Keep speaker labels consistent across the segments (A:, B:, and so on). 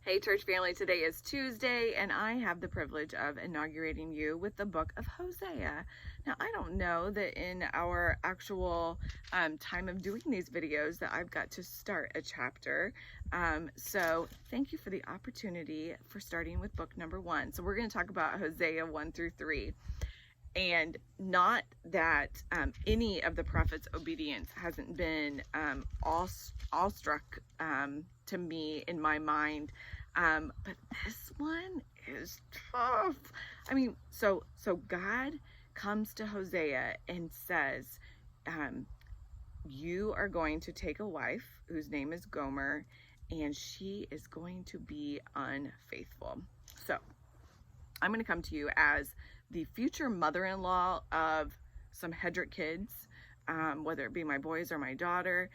A: Hey church family, today is Tuesday and I have the privilege of inaugurating you with the book of Hosea. Now I don't know that in our actual time of doing these videos that I've got to start a chapter. So thank you for the opportunity for starting with book number 1. So we're going to talk about Hosea 1 through 3. And not that any of the prophets' obedience hasn't been awestruck to me in my mind, but this one is tough. I mean, so God comes to Hosea and says, you are going to take a wife whose name is Gomer, and she is going to be unfaithful. So I'm going to come to you as the future mother-in-law of some Hedrick kids, whether it be my boys or my daughter,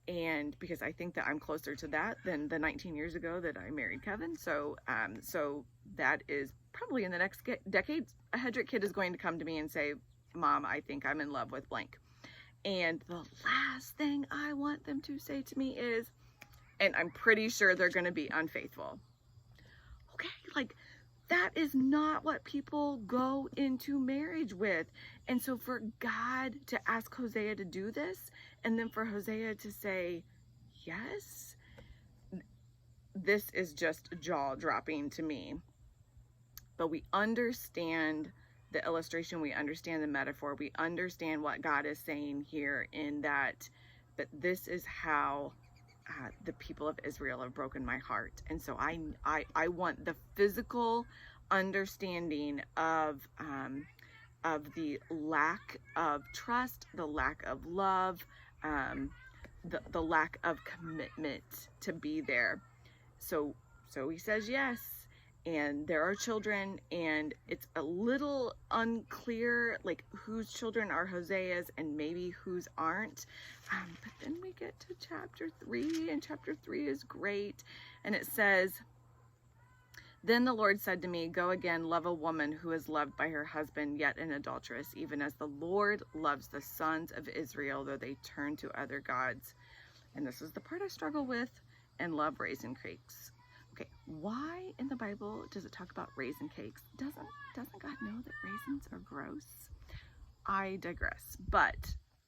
A: and because I think that I'm closer to that than the 19 years ago that I married Kevin. So that is probably in the next decade, a Hedrick kid is going to come to me and say, Mom, I think I'm in love with blank. And the last thing I want them to say to me is, and I'm pretty sure they're going to be unfaithful. Okay, like, that is not what people go into marriage with. And so for God to ask Hosea to do this, and then for Hosea to say yes, this is just jaw-dropping to me. But we understand the illustration, we understand the metaphor, we understand what God is saying here in that this is how the people of Israel have broken my heart. And so I want the physical understanding of the lack of trust, the lack of love, the lack of commitment to be there. So he says yes, and there are children, and it's a little unclear like whose children are Hosea's and maybe whose aren't. But then we get to chapter 3, and chapter 3 is great. And it says, then the Lord said to me, go again, love a woman who is loved by her husband, yet an adulteress, even as the Lord loves the sons of Israel, though they turn to other gods. And this is the part I struggle with, and love raisin cakes. Okay, why in the Bible does it talk about raisin cakes? Doesn't God know that raisins are gross? I digress, but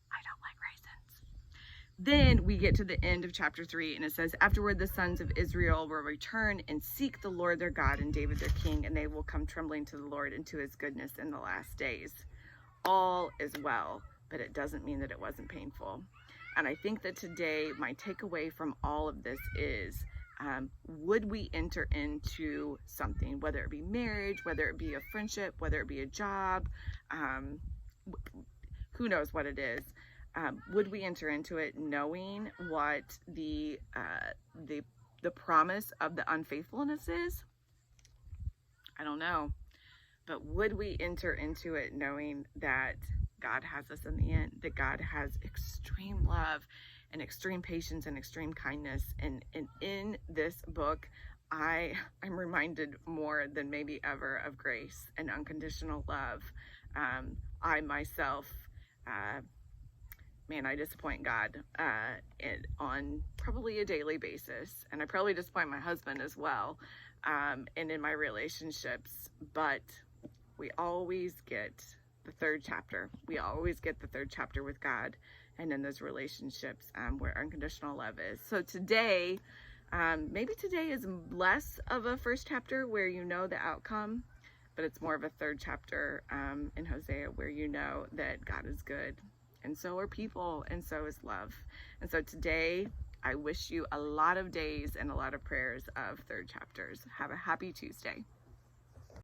A: I don't like raisins. Then we get to the end of chapter 3, and it says, afterward the sons of Israel will return and seek the Lord their God and David their king, and they will come trembling to the Lord and to his goodness in the last days. All is well, but it doesn't mean that it wasn't painful. And I think that today my takeaway from all of this is, would we enter into something, whether it be marriage, whether it be a friendship, whether it be a job, who knows what it is, would we enter into it knowing what the promise of the unfaithfulness is? I don't know. But would we enter into it knowing that God has us in the end, that God has extreme love and extreme patience and extreme kindness? And in this book, I'm reminded more than maybe ever of grace and unconditional love. I myself, man, I disappoint God on probably a daily basis. And I probably disappoint my husband as well, and in my relationships. But we always get the third chapter. We always get the third chapter with God and in those relationships where unconditional love is. So today, maybe today is less of a first chapter where you know the outcome, but it's more of a third chapter in Hosea where you know that God is good, and so are people, and so is love. And so today, I wish you a lot of days and a lot of prayers of third chapters. Have a happy Tuesday.